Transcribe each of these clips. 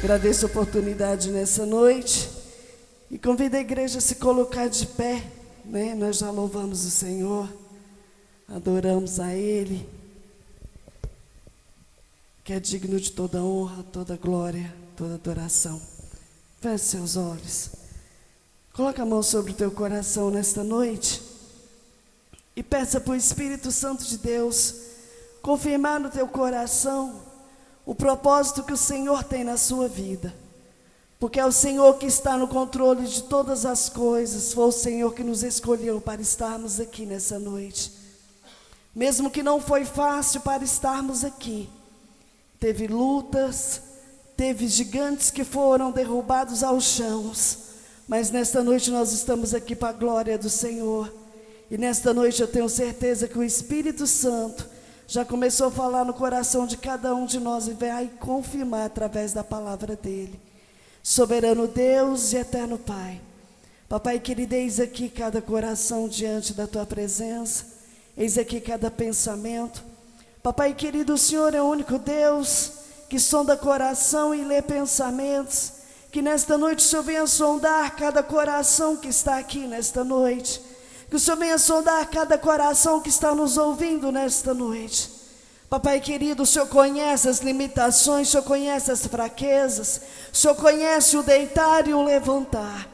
Agradeço a oportunidade nessa noite e convido a igreja a se colocar de pé, né? Nós já louvamos o Senhor, adoramos a Ele, que é digno de toda honra, toda glória, toda adoração. Feche seus olhos, coloca a mão sobre o teu coração nesta noite e peça para o Espírito Santo de Deus confirmar no teu coração o propósito que o Senhor tem na sua vida, porque é o Senhor que está no controle de todas as coisas. Foi o Senhor que nos escolheu para estarmos aqui nessa noite, mesmo que não foi fácil para estarmos aqui. Teve lutas, teve gigantes que foram derrubados aos chãos, mas nesta noite nós estamos aqui para a glória do Senhor. E nesta noite eu tenho certeza que o Espírito Santo já começou a falar no coração de cada um de nós e vai confirmar através da palavra dele. Soberano Deus e eterno Pai, Papai querido, eis aqui cada coração diante da tua presença, eis aqui cada pensamento. Papai querido, o Senhor é o único Deus que sonda coração e lê pensamentos. Que nesta noite o Senhor venha sondar cada coração que está aqui nesta noite. Que o Senhor venha sondar cada coração que está nos ouvindo nesta noite. Papai querido, o Senhor conhece as limitações, o Senhor conhece as fraquezas, o Senhor conhece o deitar e o levantar.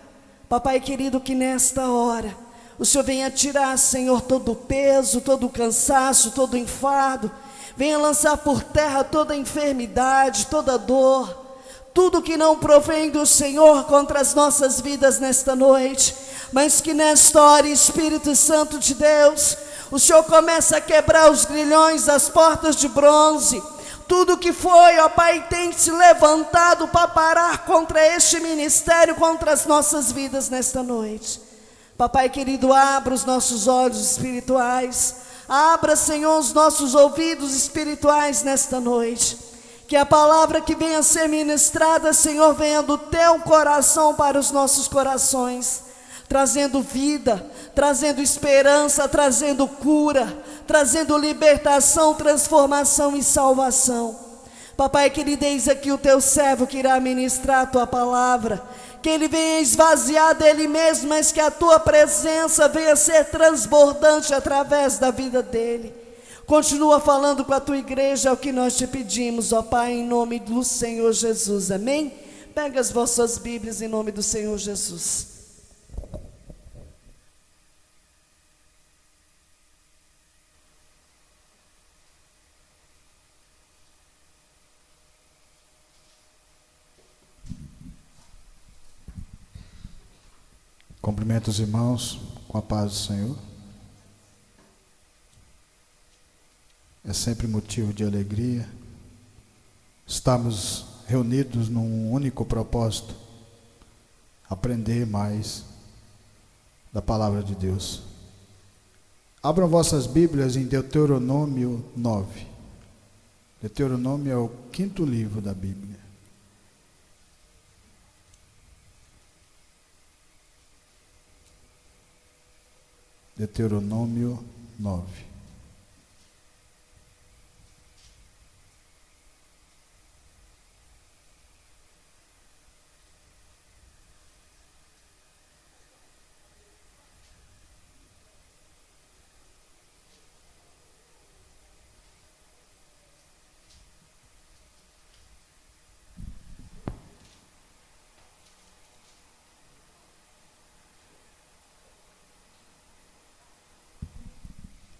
Papai querido, que nesta hora o Senhor venha tirar, Senhor, todo o peso, todo o cansaço, todo o enfado. Venha lançar por terra toda a enfermidade, toda a dor, tudo que não provém do Senhor contra as nossas vidas nesta noite. Mas que nesta hora, Espírito Santo de Deus, o Senhor começa a quebrar os grilhões, as portas de bronze. Tudo que foi, ó Pai, tem se levantado para parar contra este ministério, contra as nossas vidas nesta noite. Papai querido, abra os nossos olhos espirituais, abra, Senhor, os nossos ouvidos espirituais nesta noite. Que a palavra que venha a ser ministrada, Senhor, venha do teu coração para os nossos corações, trazendo vida, trazendo esperança, trazendo cura, trazendo libertação, transformação e salvação. Papai querido, eis aqui o teu servo que irá ministrar a tua palavra. Que ele venha esvaziar dele mesmo, mas que a tua presença venha ser transbordante através da vida dele. Continua falando com a tua igreja, é o que nós te pedimos, ó Pai, em nome do Senhor Jesus, amém? Pega as vossas Bíblias em nome do Senhor Jesus. Cumprimento os irmãos com a paz do Senhor. É sempre motivo de alegria estarmos reunidos num único propósito: aprender mais da palavra de Deus. Abram vossas Bíblias em Deuteronômio 9. Deuteronômio é o 5º livro da Bíblia. Deuteronômio 9.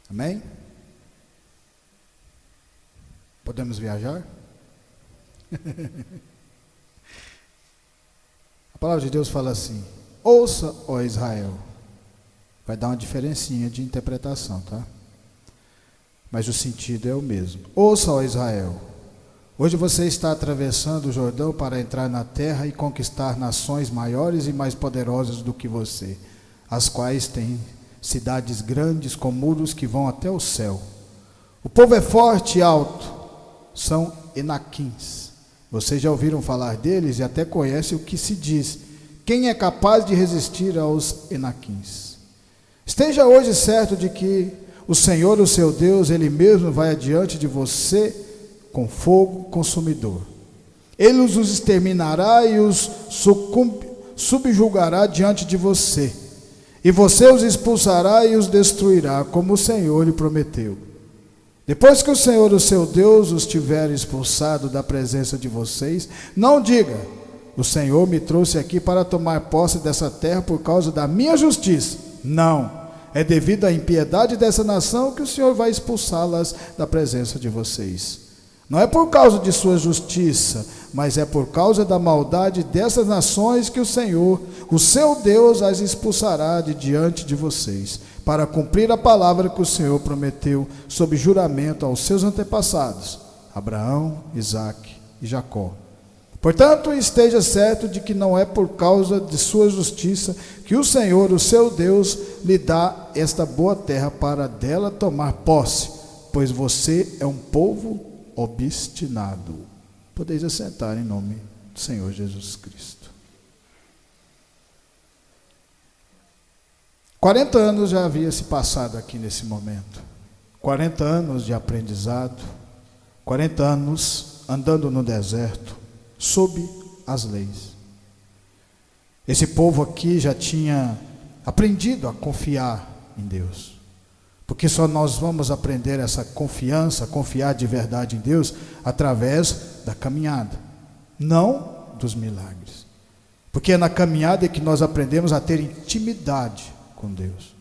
Amém? Podemos viajar? A palavra de Deus fala assim: ouça, ó Israel. Vai dar uma diferencinha de interpretação, tá? Mas o sentido é o mesmo. Ouça, ó Israel. Hoje você está atravessando o Jordão para entrar na terra e conquistar nações maiores e mais poderosas do que você, as quais têm cidades grandes com muros que vão até o céu. O povo é forte e alto, são Enaquins. Vocês já ouviram falar deles e até conhecem o que se diz: quem é capaz de resistir aos Enaquins? Esteja hoje certo de que o Senhor, o seu Deus, Ele mesmo vai adiante de você com fogo consumidor. Ele os exterminará e os subjugará diante de você. E você os expulsará e os destruirá, como o Senhor lhe prometeu. Depois que o Senhor, o seu Deus, os tiver expulsado da presença de vocês, não diga: o Senhor me trouxe aqui para tomar posse dessa terra por causa da minha justiça. Não, é devido à impiedade dessa nação que o Senhor vai expulsá-las da presença de vocês. Não é por causa de sua justiça, mas é por causa da maldade dessas nações que o Senhor, o seu Deus, as expulsará de diante de vocês, para cumprir a palavra que o Senhor prometeu sob juramento aos seus antepassados, Abraão, Isaque e Jacó. Portanto, esteja certo de que não é por causa de sua justiça que o Senhor, o seu Deus, lhe dá esta boa terra para dela tomar posse, pois você é um povo obstinado. Podeis assentar em nome do Senhor Jesus Cristo. 40 anos já havia se passado aqui nesse momento. 40 anos de aprendizado, 40 anos andando no deserto, sob as leis. Esse povo aqui já tinha aprendido a confiar em Deus. Porque só nós vamos aprender essa confiança, confiar de verdade em Deus, através da caminhada, não dos milagres. Porque é na caminhada que nós aprendemos a ter intimidade com Deus.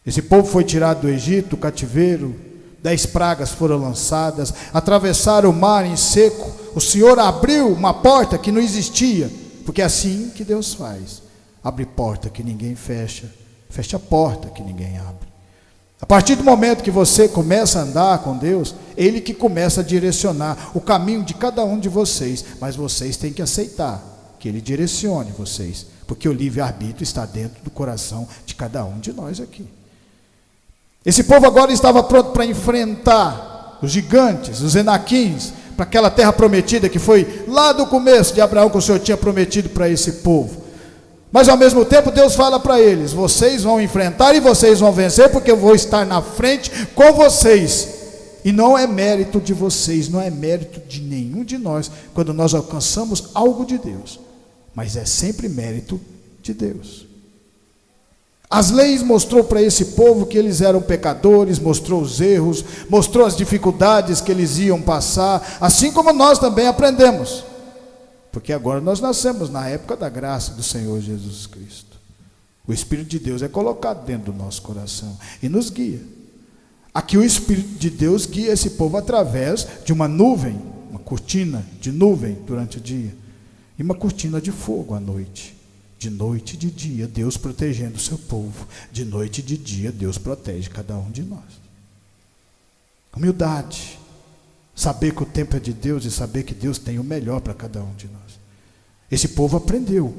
Esse povo foi tirado do Egito, do cativeiro, 10 pragas foram lançadas, atravessaram o mar em seco, o Senhor abriu uma porta que não existia, porque é assim que Deus faz: abre porta que ninguém fecha, fecha a porta que ninguém abre. A partir do momento que você começa a andar com Deus, Ele que começa a direcionar o caminho de cada um de vocês, mas vocês têm que aceitar que Ele direcione vocês, porque o livre-arbítrio está dentro do coração de cada um de nós aqui. Esse povo agora estava pronto para enfrentar os gigantes, os enaquins, para aquela terra prometida que foi lá do começo de Abraão que o Senhor tinha prometido para esse povo. Mas ao mesmo tempo Deus fala para eles: vocês vão enfrentar e vocês vão vencer, porque eu vou estar na frente com vocês. E não é mérito de vocês, não é mérito de nenhum de nós quando nós alcançamos algo de Deus, mas é sempre mérito de Deus. As leis mostrou para esse povo que eles eram pecadores, mostrou os erros, mostrou as dificuldades que eles iam passar, assim como nós também aprendemos. Porque agora nós nascemos na época da graça do Senhor Jesus Cristo. O Espírito de Deus é colocado dentro do nosso coração e nos guia. Aqui o Espírito de Deus guia esse povo através de uma nuvem, uma cortina de nuvem durante o dia, e uma cortina de fogo à noite. De noite e de dia, Deus protegendo o seu povo. De noite e de dia, Deus protege cada um de nós. Humildade. Saber que o tempo é de Deus e saber que Deus tem o melhor para cada um de nós. Esse povo aprendeu.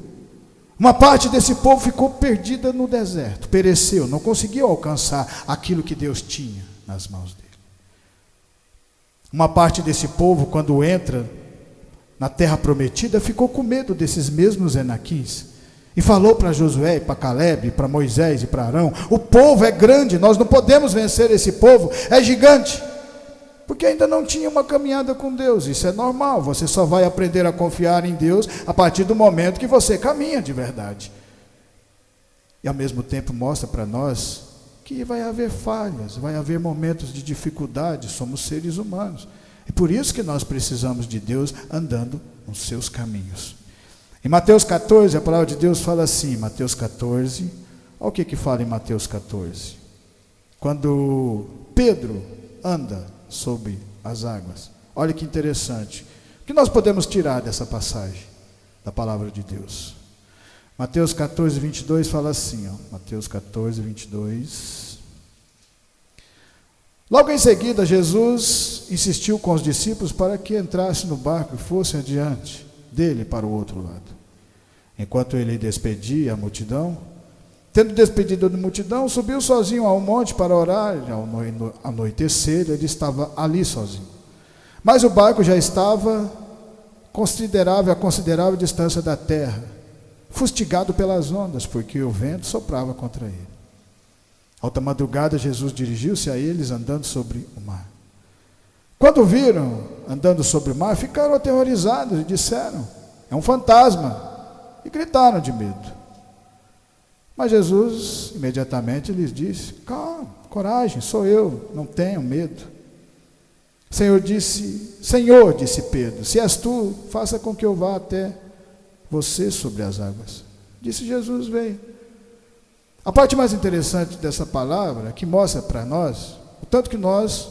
Uma parte desse povo ficou perdida no deserto, pereceu, não conseguiu alcançar aquilo que Deus tinha nas mãos dele. Uma parte desse povo, quando entra na terra prometida, ficou com medo desses mesmos enaquins. E falou para Josué, para Caleb, para Moisés e para Arão: o povo é grande, nós não podemos vencer esse povo, é gigante. Porque ainda não tinha uma caminhada com Deus. Isso é normal, você só vai aprender a confiar em Deus a partir do momento que você caminha de verdade. E ao mesmo tempo mostra para nós que vai haver falhas, vai haver momentos de dificuldade, somos seres humanos. E por isso que nós precisamos de Deus andando nos seus caminhos. Em Mateus 14, a palavra de Deus fala assim, Mateus 14, olha o que fala em Mateus 14. Quando Pedro anda sobre as águas. Olha que interessante. O que nós podemos tirar dessa passagem da palavra de Deus? Mateus 14, 22 fala assim, ó, Mateus 14, 22. Logo em seguida, Jesus insistiu com os discípulos para que entrassem no barco e fossem adiante dele para o outro lado. Enquanto ele despedia a multidão, tendo despedido a multidão, subiu sozinho ao monte para orar. Ao anoitecer, ele estava ali sozinho. Mas o barco já estava a considerável distância da terra, fustigado pelas ondas, porque o vento soprava contra ele. Alta madrugada, Jesus dirigiu-se a eles andando sobre o mar. Quando viram andando sobre o mar, ficaram aterrorizados e disseram: é um fantasma, e gritaram de medo. Mas Jesus imediatamente lhes disse: calma, coragem, sou eu, não tenham medo. Senhor, disse Pedro, se és tu, faça com que eu vá até você sobre as águas. Disse Jesus: vem. A parte mais interessante dessa palavra, que mostra para nós o tanto que nós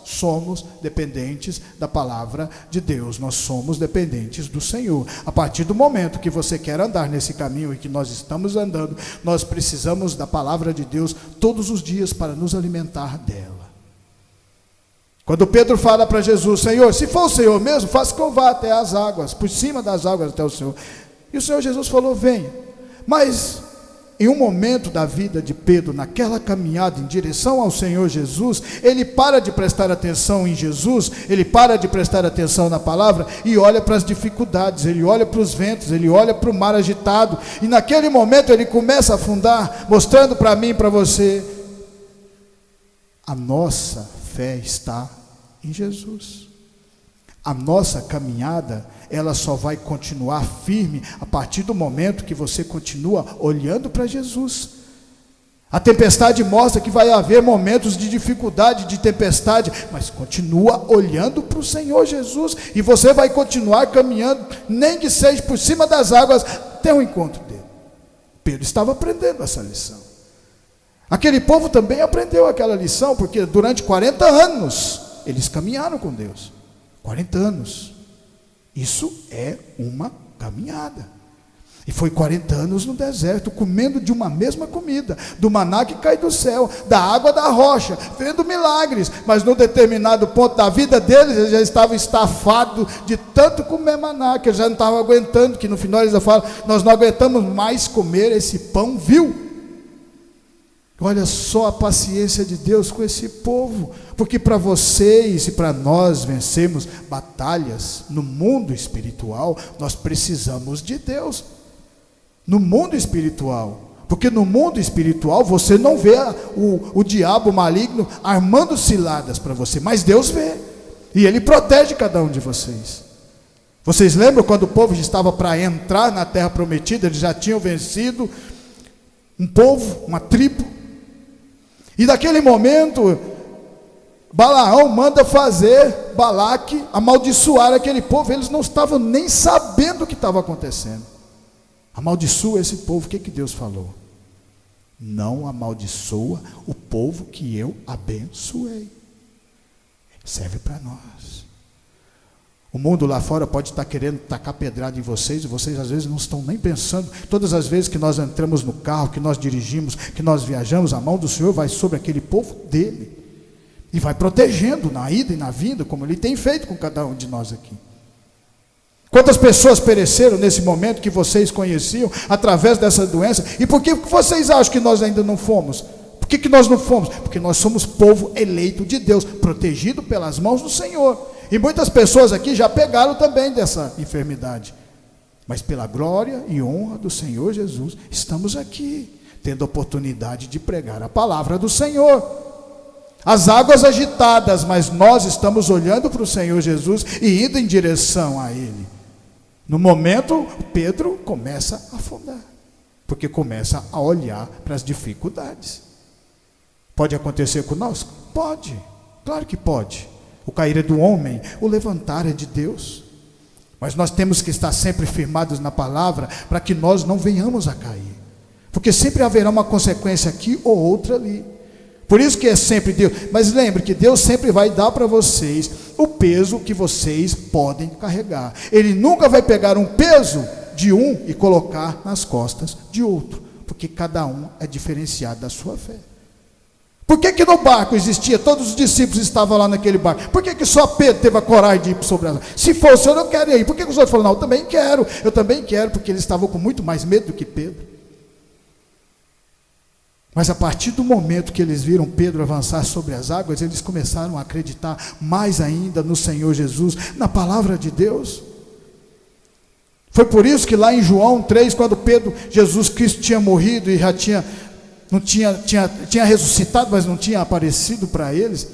somos dependentes da palavra de Deus, nós somos dependentes do Senhor. A partir do momento que você quer andar nesse caminho e que nós estamos andando, nós precisamos da palavra de Deus todos os dias para nos alimentar dela. Quando Pedro fala para Jesus: Senhor, se for o Senhor mesmo, faça que eu vá até as águas, por cima das águas até o Senhor. E o Senhor Jesus falou: venha. Mas em um momento da vida de Pedro, naquela caminhada em direção ao Senhor Jesus, ele para de prestar atenção em Jesus, ele para de prestar atenção na palavra e olha para as dificuldades, ele olha para os ventos, ele olha para o mar agitado, e naquele momento ele começa a afundar, mostrando para mim e para você: a nossa fé está em Jesus. A nossa caminhada, ela só vai continuar firme a partir do momento que você continua olhando para Jesus. A tempestade mostra que vai haver momentos de dificuldade, de tempestade, mas continua olhando para o Senhor Jesus, e você vai continuar caminhando, nem que seja por cima das águas, até o encontro dele. Pedro estava aprendendo essa lição. Aquele povo também aprendeu aquela lição, porque durante 40 anos eles caminharam com Deus. 40 anos. Isso é uma caminhada. E foi 40 anos no deserto, comendo de uma mesma comida, do maná que cai do céu, da água da rocha, vendo milagres. Mas num determinado ponto da vida deles, eles já estavam estafados de tanto comer maná, que eles já não estavam aguentando, que no final eles falam: nós não aguentamos mais comer esse pão vil. Olha só a paciência de Deus com esse povo, porque para vocês e para nós vencermos batalhas no mundo espiritual, nós precisamos de Deus. No mundo espiritual, porque no mundo espiritual você não vê o diabo maligno armando ciladas para você, mas Deus vê, e Ele protege cada um de vocês. Vocês lembram quando o povo já estava para entrar na terra prometida, eles já tinham vencido um povo, uma tribo, e naquele momento Balaão manda fazer Balaque amaldiçoar aquele povo. Eles não estavam nem sabendo o que estava acontecendo. Amaldiçoa esse povo. O que Deus falou? Não amaldiçoa o povo que eu abençoei. Serve para nós. O mundo lá fora pode estar querendo tacar pedrada em vocês, e vocês às vezes não estão nem pensando. Todas as vezes que nós entramos no carro, que nós dirigimos, que nós viajamos, a mão do Senhor vai sobre aquele povo dele, e vai protegendo na ida e na vinda, como Ele tem feito com cada um de nós aqui. Quantas pessoas pereceram nesse momento que vocês conheciam, através dessa doença? E por que vocês acham que nós ainda não fomos? Por que nós não fomos? Porque nós somos povo eleito de Deus, protegido pelas mãos do Senhor. E muitas pessoas aqui já pegaram também dessa enfermidade. Mas pela glória e honra do Senhor Jesus, estamos aqui, tendo a oportunidade de pregar a palavra do Senhor. As águas agitadas, mas nós estamos olhando para o Senhor Jesus e indo em direção a Ele. No momento, Pedro começa a afundar, porque começa a olhar para as dificuldades. Pode acontecer conosco? Pode, claro que pode. O cair é do homem, o levantar é de Deus. Mas nós temos que estar sempre firmados na palavra, para que nós não venhamos a cair, porque sempre haverá uma consequência aqui ou outra ali. Por isso que é sempre Deus. Mas lembre que Deus sempre vai dar para vocês o peso que vocês podem carregar. Ele nunca vai pegar um peso de um e colocar nas costas de outro, porque cada um é diferenciado da sua fé. Por que no barco existia, todos os discípulos estavam lá naquele barco? Por que só Pedro teve a coragem de ir sobre as águas? Se for o Senhor, eu quero ir. Por que os outros falaram: não, eu também quero, porque eles estavam com muito mais medo do que Pedro. Mas a partir do momento que eles viram Pedro avançar sobre as águas, eles começaram a acreditar mais ainda no Senhor Jesus, na palavra de Deus. Foi por isso que lá em João 3, quando Jesus Cristo tinha morrido e já tinha ressuscitado, mas não tinha aparecido para eles,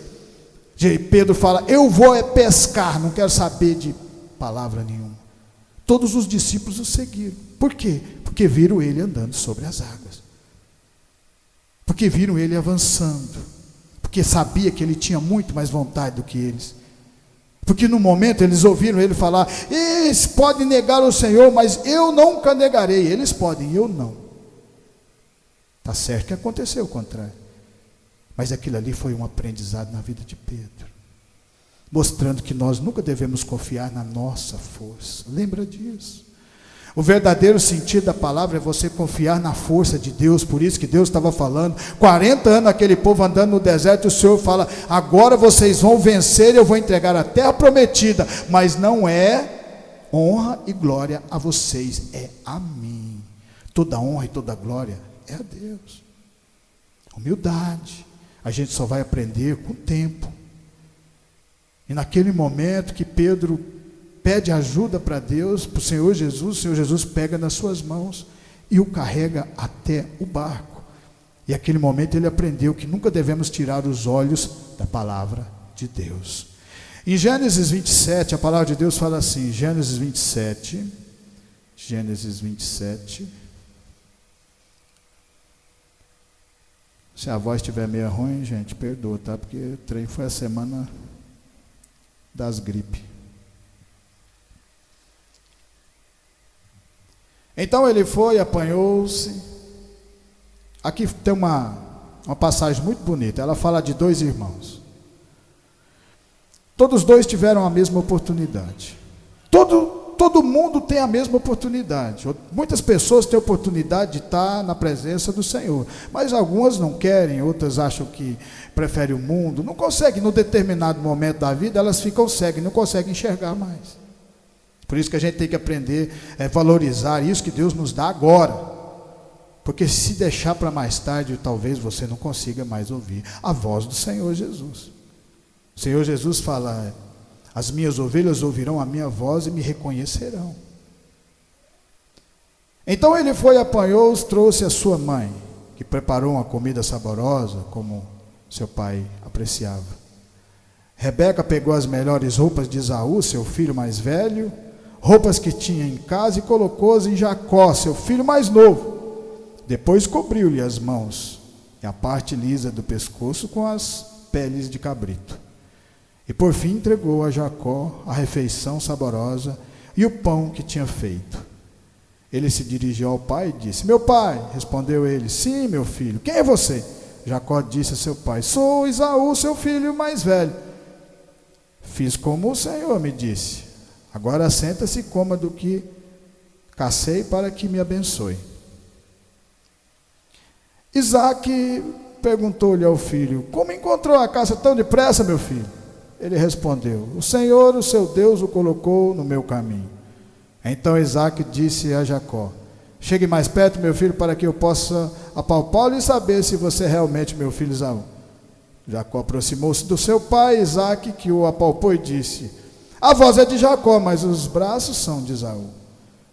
E Pedro fala: eu vou pescar, não quero saber de palavra nenhuma. Todos os discípulos o seguiram. Por quê? Porque viram ele andando sobre as águas, porque viram ele avançando, porque sabia que ele tinha muito mais vontade do que eles, porque no momento eles ouviram ele falar: eles podem negar o Senhor, mas eu nunca negarei. Eles podem, eu não. Está certo que aconteceu o contrário, mas aquilo ali foi um aprendizado na vida de Pedro, mostrando que nós nunca devemos confiar na nossa força. Lembra disso? O verdadeiro sentido da palavra é você confiar na força de Deus. Por isso que Deus estava falando, 40 anos aquele povo andando no deserto, e o Senhor fala: agora vocês vão vencer, eu vou entregar a terra prometida, mas não é honra e glória a vocês, é a mim. Toda honra e toda glória é a Deus. Humildade, a gente só vai aprender com o tempo. E naquele momento que Pedro pede ajuda para Deus, para o Senhor Jesus pega nas suas mãos e o carrega até o barco. E naquele momento ele aprendeu que nunca devemos tirar os olhos da palavra de Deus. Em Gênesis 27, a palavra de Deus fala assim, Gênesis 27, se a voz estiver meio ruim, gente, perdoa, tá? Porque o trem foi a semana das gripes. Então ele foi, apanhou-se. Aqui tem uma passagem muito bonita. Ela fala de dois irmãos. Todos dois tiveram a mesma oportunidade. Todo mundo tem a mesma oportunidade. Muitas pessoas têm a oportunidade de estar na presença do Senhor, mas algumas não querem, outras acham que preferem o mundo, não conseguem, num determinado momento da vida, elas ficam cegas, não conseguem enxergar mais. Por isso que a gente tem que aprender a valorizar isso que Deus nos dá agora, porque se deixar para mais tarde, talvez você não consiga mais ouvir a voz do Senhor Jesus. O Senhor Jesus fala: as minhas ovelhas ouvirão a minha voz e me reconhecerão. Então ele foi, apanhou-os, trouxe a sua mãe, que preparou uma comida saborosa, como seu pai apreciava. Rebeca pegou as melhores roupas de Esaú, seu filho mais velho, roupas que tinha em casa, e colocou-as em Jacó, seu filho mais novo. Depois cobriu-lhe as mãos e a parte lisa do pescoço com as peles de cabrito. E por fim entregou a Jacó a refeição saborosa e o pão que tinha feito. Ele se dirigiu ao pai e disse: meu pai. Respondeu ele: sim, meu filho. Quem é você? Jacó disse a seu pai: sou Esaú, seu filho mais velho. Fiz como o Senhor me disse. Agora senta-se e coma do que cacei para que me abençoe. Isaque perguntou-lhe ao filho: como encontrou a caça tão depressa, meu filho? Ele respondeu: o Senhor, o seu Deus, o colocou no meu caminho. Então Isaque disse a Jacó: chegue mais perto, meu filho, para que eu possa apalpá-lo e saber se você é realmente meu filho Esaú. Jacó aproximou-se do seu pai Isaque, que o apalpou e disse: a voz é de Jacó, mas os braços são de Esaú.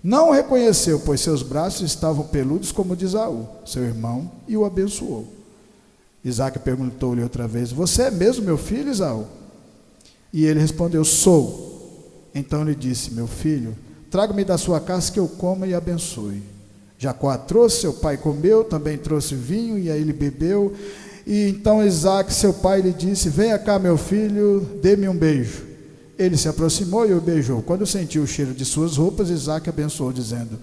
Não o reconheceu, pois seus braços estavam peludos como de Esaú, seu irmão, e o abençoou. Isaque perguntou-lhe outra vez: você é mesmo meu filho, Esaú? E ele respondeu: sou. Então lhe disse: meu filho, traga-me da sua casa que eu coma e abençoe. Jacó a trouxe, seu pai comeu, também trouxe vinho, e aí ele bebeu. E então Isaque, seu pai, lhe disse: venha cá, meu filho, dê-me um beijo. Ele se aproximou e o beijou. Quando sentiu o cheiro de suas roupas, Isaque abençoou, dizendo: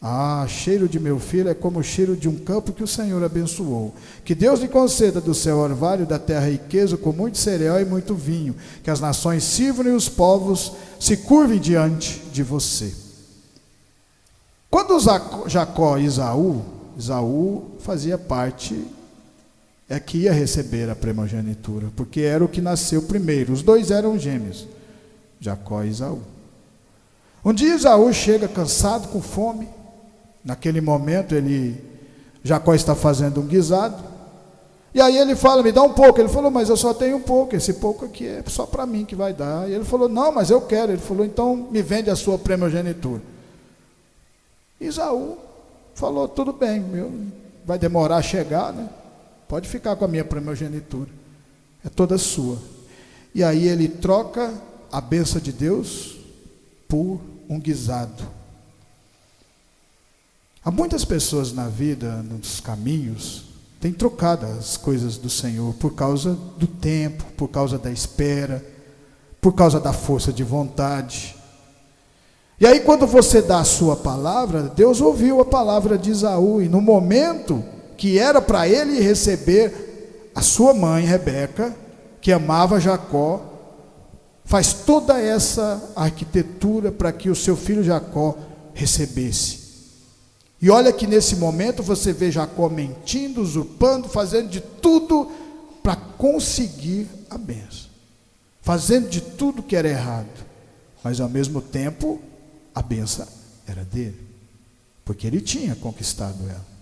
ah, cheiro de meu filho é como o cheiro de um campo que o Senhor abençoou. Que Deus lhe conceda do céu orvalho, da terra riqueza, com muito cereal e muito vinho. Que as nações sirvam e os povos se curvem diante de você. Quando Jacó e Esaú fazia parte, é que ia receber a primogenitura, porque era o que nasceu primeiro. Os dois eram gêmeos, Jacó e Esaú. Um dia Esaú chega cansado, com fome. Naquele momento Jacó está fazendo um guisado, e aí ele fala: me dá um pouco. Ele falou: mas eu só tenho um pouco, esse pouco aqui é só para mim que vai dar. E ele falou: não, mas eu quero. Ele falou: então me vende a sua primogenitura. Esaú falou: tudo bem, vai demorar a chegar, né? Pode ficar com a minha primogenitura, é toda sua. E aí ele troca a bênção de Deus por um guisado. Há muitas pessoas na vida, nos caminhos, têm trocado as coisas do Senhor por causa do tempo, por causa da espera, por causa da força de vontade. E aí quando você dá a sua palavra, Deus ouviu a palavra de Esaú, e no momento que era para ele receber a sua mãe, Rebeca, que amava Jacó, faz toda essa arquitetura para que o seu filho Jacó recebesse. E olha que nesse momento você vê Jacó mentindo, usurpando, fazendo de tudo para conseguir a bênção, fazendo de tudo que era errado, mas ao mesmo tempo a bênção era dele, porque ele tinha conquistado ela.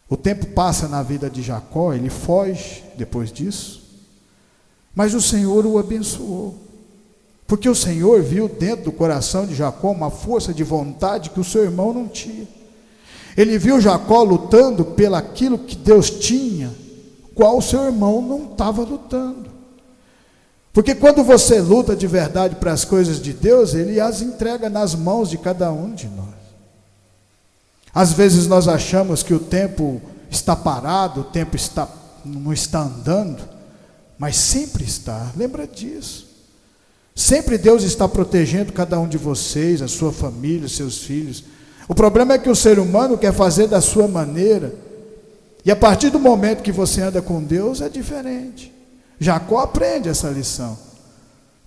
O tempo passa na vida de Jacó, ele foge depois disso, mas o Senhor o abençoou, porque o Senhor viu dentro do coração de Jacó uma força de vontade que o seu irmão não tinha. Ele viu Jacó lutando pelaquilo que Deus tinha, qual o seu irmão não estava lutando. Porque quando você luta de verdade para as coisas de Deus, Ele as entrega nas mãos de cada um de nós. Às vezes nós achamos que o tempo está parado, o tempo não está andando, mas sempre está, lembra disso. Sempre Deus está protegendo cada um de vocês, a sua família, os seus filhos. O problema é que o ser humano quer fazer da sua maneira, e a partir do momento que você anda com Deus é diferente. Jacó aprende essa lição.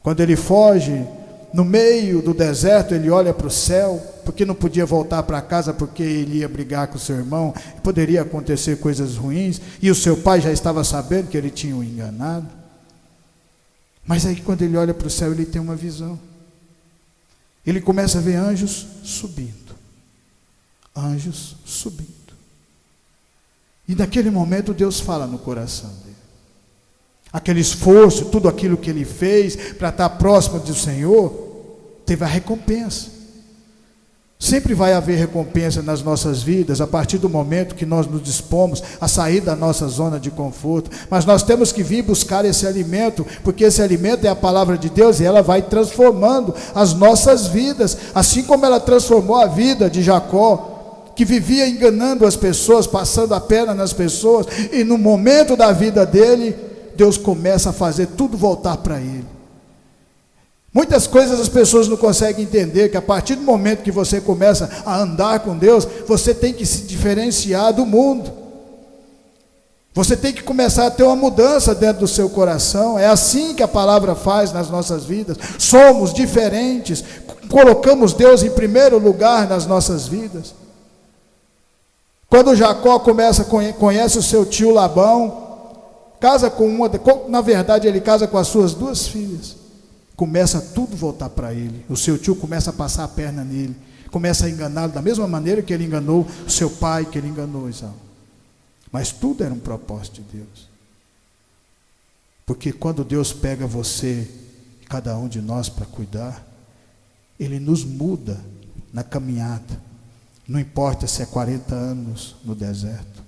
Quando ele foge no meio do deserto, ele olha para o céu, porque não podia voltar para casa, porque ele ia brigar com o seu irmão, poderia acontecer coisas ruins, e o seu pai já estava sabendo que ele tinha o enganado. Mas aí quando ele olha para o céu, ele tem uma visão. Ele começa a ver anjos subindo. Anjos subindo. E naquele momento Deus fala no coração dele. Aquele esforço, tudo aquilo que ele fez para estar próximo do Senhor, teve a recompensa. Sempre vai haver recompensa nas nossas vidas, a partir do momento que nós nos dispomos a sair da nossa zona de conforto. Mas nós temos que vir buscar esse alimento, porque esse alimento é a palavra de Deus, e ela vai transformando as nossas vidas, assim como ela transformou a vida de Jacó, que vivia enganando as pessoas, passando a perna nas pessoas, e no momento da vida dele, Deus começa a fazer tudo voltar para ele. Muitas coisas as pessoas não conseguem entender, que a partir do momento que você começa a andar com Deus, você tem que se diferenciar do mundo. Você tem que começar a ter uma mudança dentro do seu coração. É assim que a palavra faz nas nossas vidas. Somos diferentes, colocamos Deus em primeiro lugar nas nossas vidas. Quando Jacó conhece o seu tio Labão, casa com na verdade ele casa com as suas duas filhas. Começa tudo voltar para ele. O seu tio começa a passar a perna nele, começa a enganá-lo da mesma maneira que ele enganou o seu pai, que ele enganou Esaú. Mas tudo era um propósito de Deus. Porque quando Deus pega você e cada um de nós para cuidar, Ele nos muda na caminhada. Não importa se é 40 anos no deserto,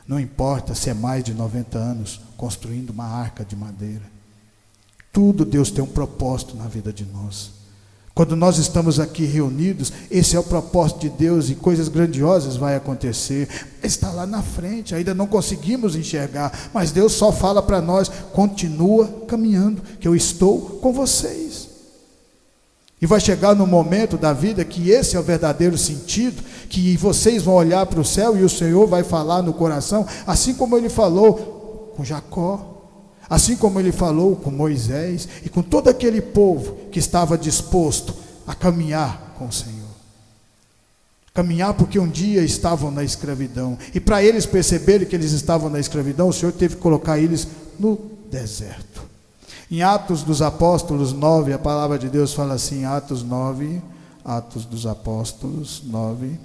não importa se é mais de 90 anos construindo uma arca de madeira. Tudo Deus tem um propósito na vida de nós. Quando nós estamos aqui reunidos, esse é o propósito de Deus, e coisas grandiosas vão acontecer. Está lá na frente, ainda não conseguimos enxergar, mas Deus só fala para nós: continua caminhando, que eu estou com vocês. E vai chegar no momento da vida que esse é o verdadeiro sentido, que vocês vão olhar para o céu e o Senhor vai falar no coração, assim como Ele falou com Jacó, assim como Ele falou com Moisés e com todo aquele povo que estava disposto a caminhar com o Senhor. Caminhar porque um dia estavam na escravidão, e para eles perceberem que eles estavam na escravidão, o Senhor teve que colocar eles no deserto. Em Atos dos Apóstolos 9, a palavra de Deus fala assim, Atos 9, Atos dos Apóstolos 9,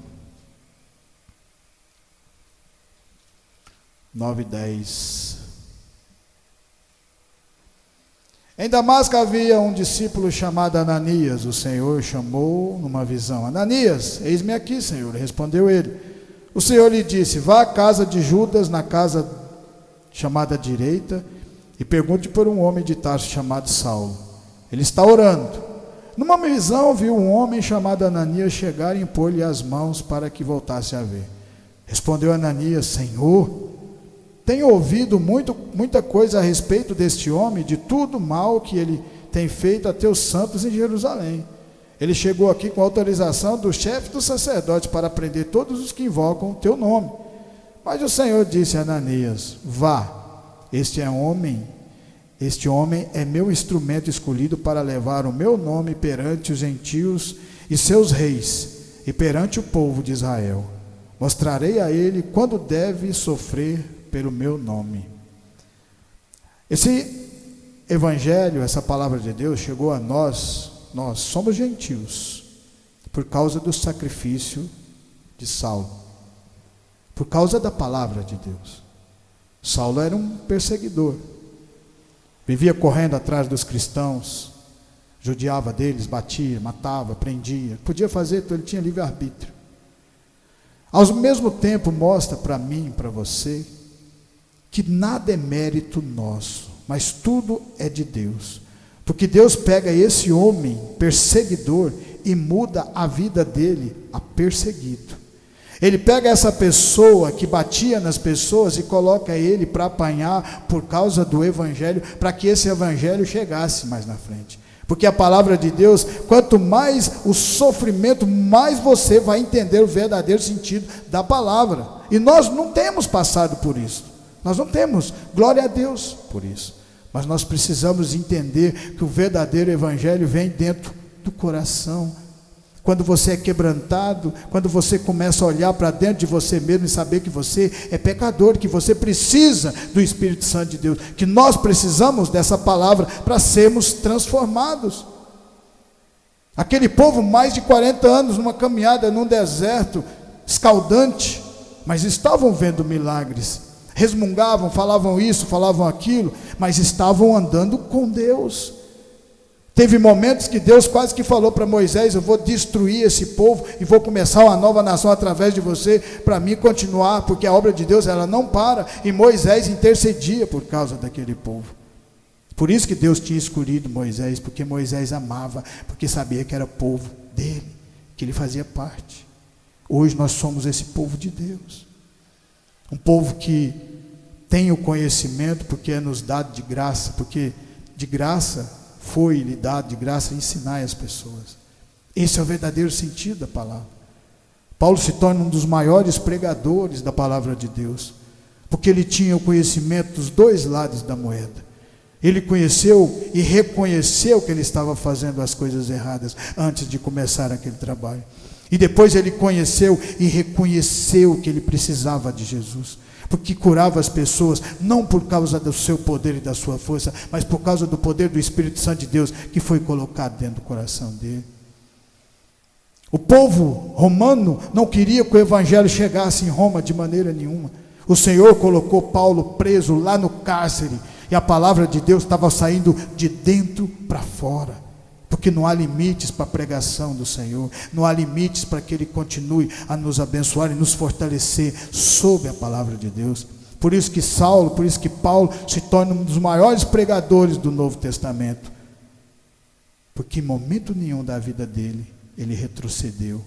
9:10. Em Damasco havia um discípulo chamado Ananias. O Senhor chamou numa visão: Ananias, eis-me aqui, Senhor. Respondeu ele. O Senhor lhe disse: vá à casa de Judas, na casa chamada direita, e pergunte por um homem de Tarso chamado Saulo. Ele está orando. Numa visão viu um homem chamado Ananias chegar e impor-lhe as mãos para que voltasse a ver. Respondeu Ananias: Senhor, tenho ouvido muita coisa a respeito deste homem, de tudo mal que ele tem feito a teus santos em Jerusalém. Ele chegou aqui com autorização do chefe dos sacerdotes para prender todos os que invocam o teu nome. Mas o Senhor disse a Ananias: Vá, este homem é meu instrumento escolhido para levar o meu nome perante os gentios e seus reis, e perante o povo de Israel. Mostrarei a ele quando deve sofrer pelo meu nome. Esse evangelho, essa palavra de Deus chegou a nós somos gentios, por causa do sacrifício de Saulo, por causa da palavra de Deus. Saulo era um perseguidor, vivia correndo atrás dos cristãos, judiava deles, batia, matava, prendia, podia fazer tudo, ele tinha livre-arbítrio. Ao mesmo tempo mostra para mim e para você que nada é mérito nosso, mas tudo é de Deus. Porque Deus pega esse homem perseguidor e muda a vida dele a perseguido. Ele pega essa pessoa que batia nas pessoas e coloca ele para apanhar por causa do evangelho, para que esse evangelho chegasse mais na frente. Porque a palavra de Deus, quanto mais o sofrimento, mais você vai entender o verdadeiro sentido da palavra. E nós não temos passado por isso. Nós não temos, glória a Deus por isso. Mas nós precisamos entender que o verdadeiro evangelho vem dentro do coração. Quando você é quebrantado, quando você começa a olhar para dentro de você mesmo e saber que você é pecador, que você precisa do Espírito Santo de Deus, que nós precisamos dessa palavra para sermos transformados. Aquele povo, mais de 40 anos numa caminhada num deserto escaldante, mas estavam vendo milagres. Resmungavam, falavam isso, falavam aquilo, mas estavam andando com Deus. Teve momentos que Deus quase que falou para Moisés: eu vou destruir esse povo e vou começar uma nova nação através de você, para mim continuar, porque a obra de Deus ela não para, e Moisés intercedia por causa daquele povo. Por isso que Deus tinha escolhido Moisés, porque Moisés amava, porque sabia que era povo dele, que ele fazia parte. Hoje nós somos esse povo de Deus, um povo que tem o conhecimento porque é nos dado de graça, porque de graça foi lhe dado, de graça ensinar as pessoas. Esse é o verdadeiro sentido da palavra. Paulo se torna um dos maiores pregadores da palavra de Deus, porque ele tinha o conhecimento dos dois lados da moeda. Ele conheceu e reconheceu que ele estava fazendo as coisas erradas antes de começar aquele trabalho. E depois ele conheceu e reconheceu que ele precisava de Jesus, porque curava as pessoas, não por causa do seu poder e da sua força, mas por causa do poder do Espírito Santo de Deus, que foi colocado dentro do coração dele. O povo romano não queria que o evangelho chegasse em Roma de maneira nenhuma. O Senhor colocou Paulo preso lá no cárcere, e a palavra de Deus estava saindo de dentro para fora. Porque não há limites para a pregação do Senhor, não há limites para que Ele continue a nos abençoar e nos fortalecer sob a palavra de Deus. Por isso que Paulo se torna um dos maiores pregadores do Novo Testamento. Porque em momento nenhum da vida dele, ele retrocedeu.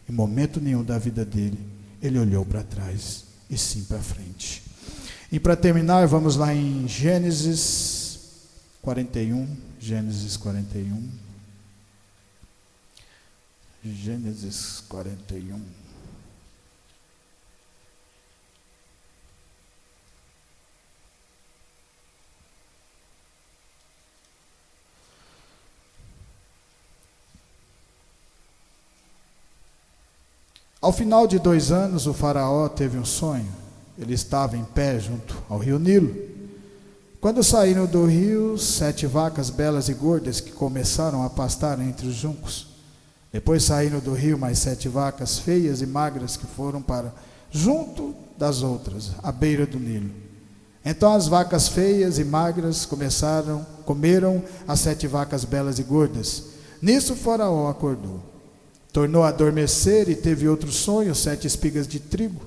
Em momento nenhum da vida dele, ele olhou para trás, e sim para frente. E para terminar, vamos lá em Gênesis 41. Gênesis 41. Gênesis 41. Ao final de 2 anos, o faraó teve um sonho. Ele estava em pé junto ao rio Nilo. Quando saíram do rio, 7 vacas belas e gordas que começaram a pastar entre os juncos. Depois saíram do rio mais 7 vacas feias e magras que foram para junto das outras, à beira do Nilo. Então as vacas feias e magras comeram as 7 vacas belas e gordas. Nisso o faraó acordou. Tornou a adormecer e teve outro sonho: 7 espigas de trigo,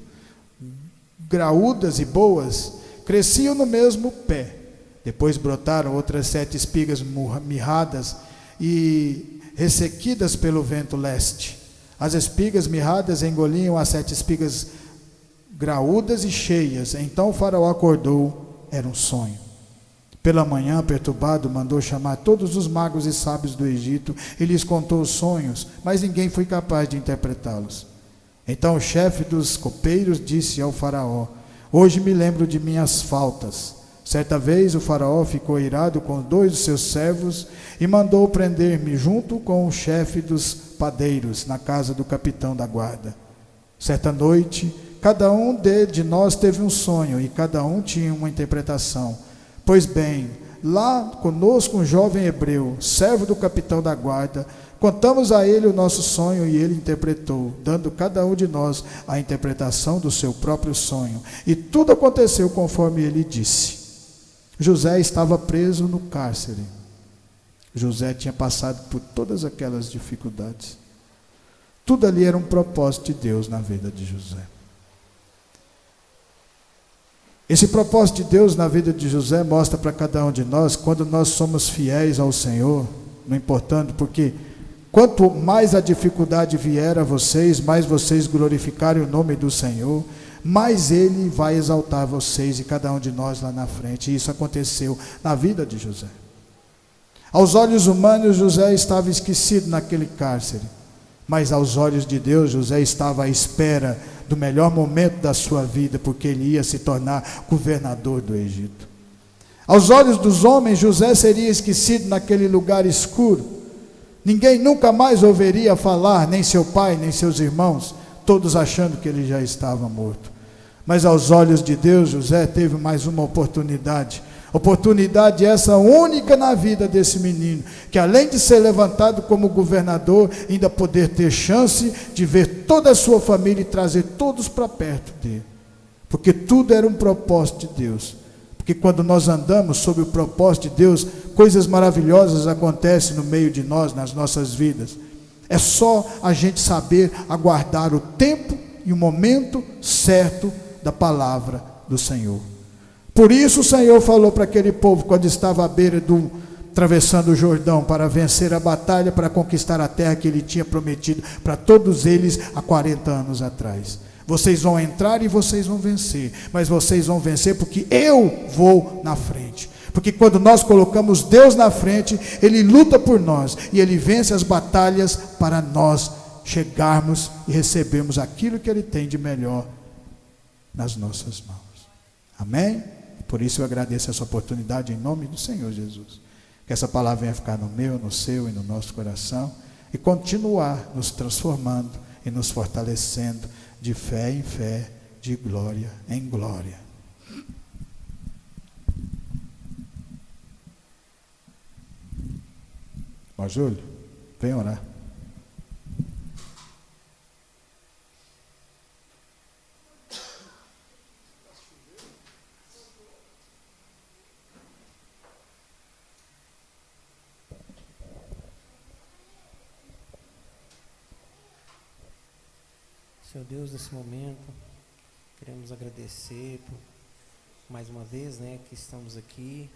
graúdas e boas, cresciam no mesmo pé. Depois brotaram outras 7 espigas mirradas e ressequidas pelo vento leste. As espigas mirradas engoliam as 7 espigas graúdas e cheias. Então o faraó acordou, era um sonho. Pela manhã, perturbado, mandou chamar todos os magos e sábios do Egito e lhes contou os sonhos, mas ninguém foi capaz de interpretá-los. Então o chefe dos copeiros disse ao faraó: hoje me lembro de minhas faltas. Certa vez o faraó ficou irado com 2 de seus servos e mandou prender-me junto com o chefe dos padeiros na casa do capitão da guarda. Certa noite, cada um de nós teve um sonho e cada um tinha uma interpretação. Pois bem, lá conosco um jovem hebreu, servo do capitão da guarda, contamos a ele o nosso sonho e ele interpretou, dando cada um de nós a interpretação do seu próprio sonho. E tudo aconteceu conforme ele disse. José estava preso no cárcere. José tinha passado por todas aquelas dificuldades. Tudo ali era um propósito de Deus na vida de José. Esse propósito de Deus na vida de José mostra para cada um de nós, quando nós somos fiéis ao Senhor, não importando, porque quanto mais a dificuldade vier a vocês, mais vocês glorificarem o nome do Senhor, mais Ele vai exaltar vocês e cada um de nós lá na frente. E isso aconteceu na vida de José. Aos olhos humanos, José estava esquecido naquele cárcere, mas aos olhos de Deus, José estava à espera do melhor momento da sua vida, porque ele ia se tornar governador do Egito. Aos olhos dos homens, José seria esquecido naquele lugar escuro. Ninguém nunca mais ouviria falar, nem seu pai, nem seus irmãos, todos achando que ele já estava morto. Mas aos olhos de Deus, José teve mais uma oportunidade essa única na vida desse menino, que além de ser levantado como governador, ainda poder ter chance de ver toda a sua família e trazer todos para perto dele, porque tudo era um propósito de Deus. Porque quando nós andamos sob o propósito de Deus, coisas maravilhosas acontecem no meio de nós, nas nossas vidas. É só a gente saber aguardar o tempo e o momento certo da palavra do Senhor. Por isso o Senhor falou para aquele povo, quando estava à beira atravessando o Jordão, para vencer a batalha, para conquistar a terra que Ele tinha prometido para todos eles há 40 anos atrás. Vocês vão entrar e vocês vão vencer, mas vocês vão vencer porque eu vou na frente. Porque quando nós colocamos Deus na frente, Ele luta por nós e Ele vence as batalhas para nós chegarmos e recebermos aquilo que Ele tem de melhor nas nossas mãos. Amém? Por isso eu agradeço essa oportunidade em nome do Senhor Jesus. Que essa palavra venha ficar no meu, no seu e no nosso coração e continuar nos transformando e nos fortalecendo de fé em fé, de glória em glória. Ó Júlio, vem orar. Senhor Deus, nesse momento, queremos agradecer por mais uma vez, que estamos aqui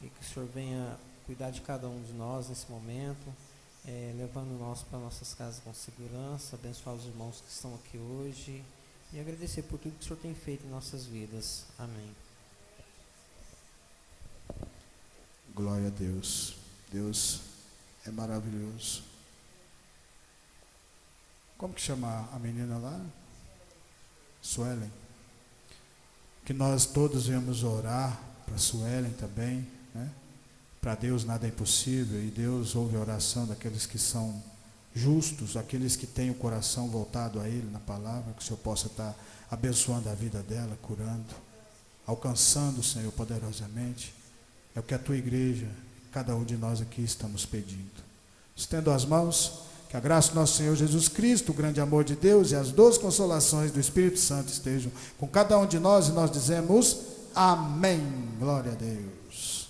e que o Senhor venha cuidar de cada um de nós nesse momento, levando nós para nossas casas com segurança, abençoar os irmãos que estão aqui hoje e agradecer por tudo que o Senhor tem feito em nossas vidas. Amém. Glória a Deus. Deus é maravilhoso. Como que chama a menina lá? Suelen. Que nós todos viemos orar para Suelen também, né? Para Deus nada é impossível, e Deus ouve a oração daqueles que são justos, aqueles que têm o coração voltado a Ele na palavra, que o Senhor possa estar abençoando a vida dela, curando, alcançando o Senhor poderosamente. É o que a tua igreja, cada um de nós aqui estamos pedindo. Estendo as mãos. Que a graça do nosso Senhor Jesus Cristo, o grande amor de Deus e as doces consolações do Espírito Santo estejam com cada um de nós, e nós dizemos amém. Glória a Deus.